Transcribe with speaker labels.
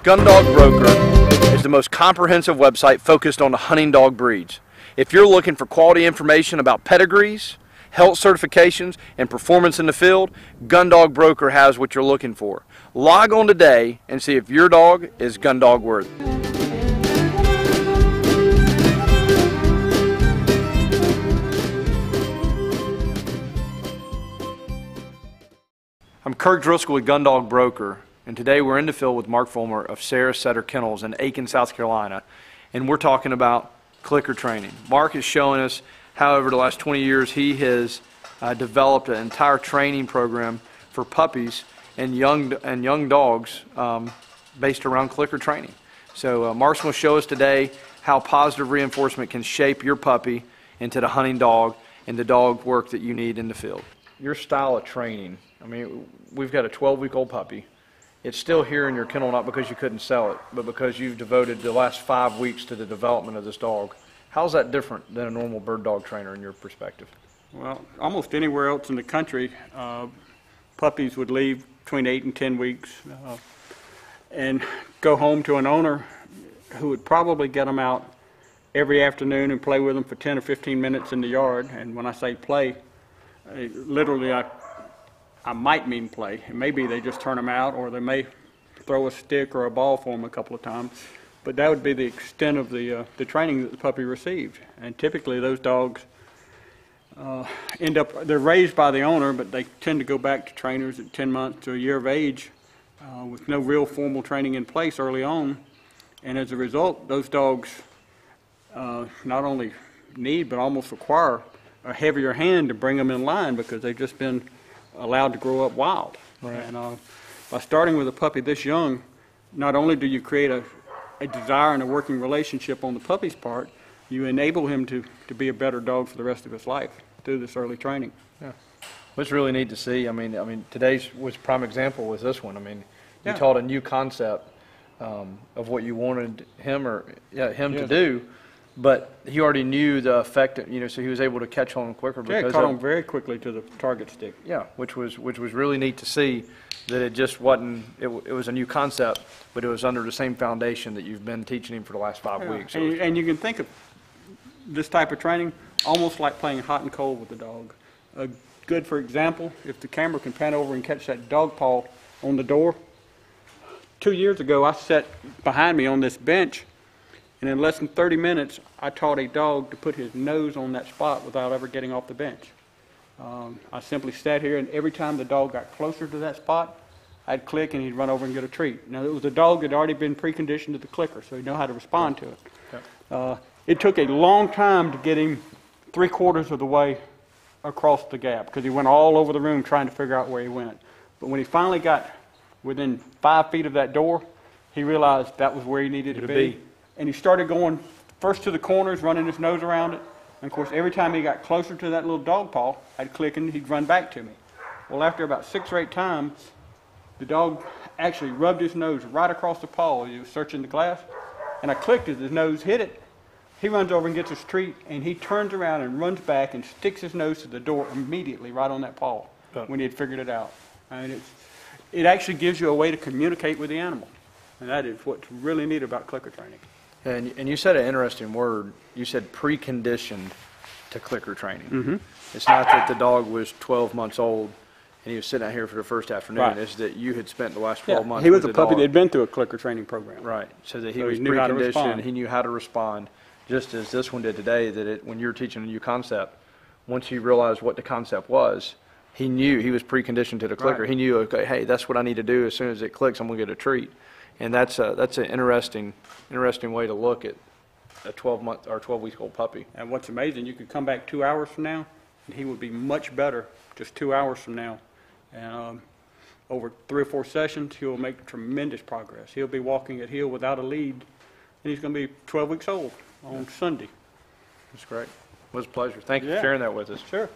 Speaker 1: Gun Dog Broker is the most comprehensive website focused on the hunting dog breeds. If you're looking for quality information about pedigrees, health certifications, and performance in the field, Gun Dog Broker has what you're looking for. Log on today and see if your dog is Gun Dog worthy. I'm Kirk Driskell with Gun Dog Broker, and today we're in the field with Mark Fulmer of Sarahsetter Kennels in Aiken, South Carolina, and we're talking about clicker training. Mark is showing us how over the last 20 years he has developed an entire training program for puppies and young dogs based around clicker training. So Mark's going to show us today how positive reinforcement can shape your puppy into the hunting dog and the dog work that you need in the field. Your style of training, I mean, we've got a 12-week-old puppy. It's still here in your kennel not because you couldn't sell it, but because you've devoted the last 5 weeks to the development of this dog. How's that different than a normal bird dog trainer in your perspective?
Speaker 2: Well, almost anywhere else in the country, puppies would leave between 8 and 10 weeks and go home to an owner who would probably get them out every afternoon and play with them for 10 or 15 minutes in the yard. And when I say play, literally I might mean play. Maybe they just turn them out, or they may throw a stick or a ball for them a couple of times. But that would be the extent of the training that the puppy received. And typically those dogs they're raised by the owner, but they tend to go back to trainers at 10 months to a year of age with no real formal training in place early on. And as a result, those dogs not only need but almost require a heavier hand to bring them in line because they've just been allowed to grow up wild. Right. And by starting with a puppy this young, not only do you create a desire and a working relationship on the puppy's part, you enable him to be a better dog for the rest of his life through this early training.
Speaker 1: Yeah. What's really neat to see, I mean today's was prime example was this one. I mean, you
Speaker 2: Yeah.
Speaker 1: taught a new concept of what you wanted him to do, but he already knew the effect, so he was able to catch on quicker.
Speaker 2: Yeah,
Speaker 1: because
Speaker 2: caught on very quickly to the target stick.
Speaker 1: Yeah, which was really neat to see, that it just wasn't, it was a new concept, but it was under the same foundation that you've been teaching him for the last 5 weeks.
Speaker 2: And you can think of this type of training almost like playing hot and cold with the dog. Good, for example, if the camera can pan over and catch that dog paw on the door. 2 years ago, I sat behind me on this bench, and in less than 30 minutes, I taught a dog to put his nose on that spot without ever getting off the bench. I simply sat here, and every time the dog got closer to that spot, I'd click and he'd run over and get a treat. Now, it was a dog that had already been preconditioned to the clicker, so he'd know how to respond to it. Okay. It took a long time to get him 3/4 of the way across the gap because he went all over the room trying to figure out where he went. But when he finally got within 5 feet of that door, he realized that was where he needed to be. And he started going first to the corners, running his nose around it. And of course, every time he got closer to that little dog paw, I'd click and he'd run back to me. Well, after about 6 or 8 times, the dog actually rubbed his nose right across the paw. He was searching the glass, and I clicked as his nose hit it. He runs over and gets his treat, and he turns around and runs back and sticks his nose to the door immediately right on that paw when he had figured it out. And it actually gives you a way to communicate with the animal, and that is what's really neat about clicker training.
Speaker 1: And you said an interesting word. You said preconditioned to clicker training.
Speaker 2: Mm-hmm.
Speaker 1: It's not that the dog was 12 months old and he was sitting out here for the first afternoon.
Speaker 2: Right.
Speaker 1: It's that you had spent the last 12 months
Speaker 2: he was
Speaker 1: with
Speaker 2: a
Speaker 1: the
Speaker 2: puppy
Speaker 1: dog.
Speaker 2: that had been through a clicker training program.
Speaker 1: Right. So that he
Speaker 2: So
Speaker 1: was
Speaker 2: he knew how to
Speaker 1: preconditioned.
Speaker 2: respond.
Speaker 1: He knew how to respond, just as this one did today, that when you were teaching a new concept, once he realized what the concept was, he knew he was preconditioned to the clicker.
Speaker 2: Right.
Speaker 1: He knew, okay, hey, that's what I need to do. As soon as it clicks, I'm going to get a treat. And that's an interesting way to look at a 12-month or 12-week-old puppy.
Speaker 2: And what's amazing, you could come back 2 hours from now, and he would be much better just 2 hours from now. And over 3 or 4 sessions, he'll make tremendous progress. He'll be walking at heel without a lead, and he's going to be 12 weeks old on Sunday.
Speaker 1: That's great. It was a pleasure. Thank you for sharing that with us.
Speaker 2: Sure.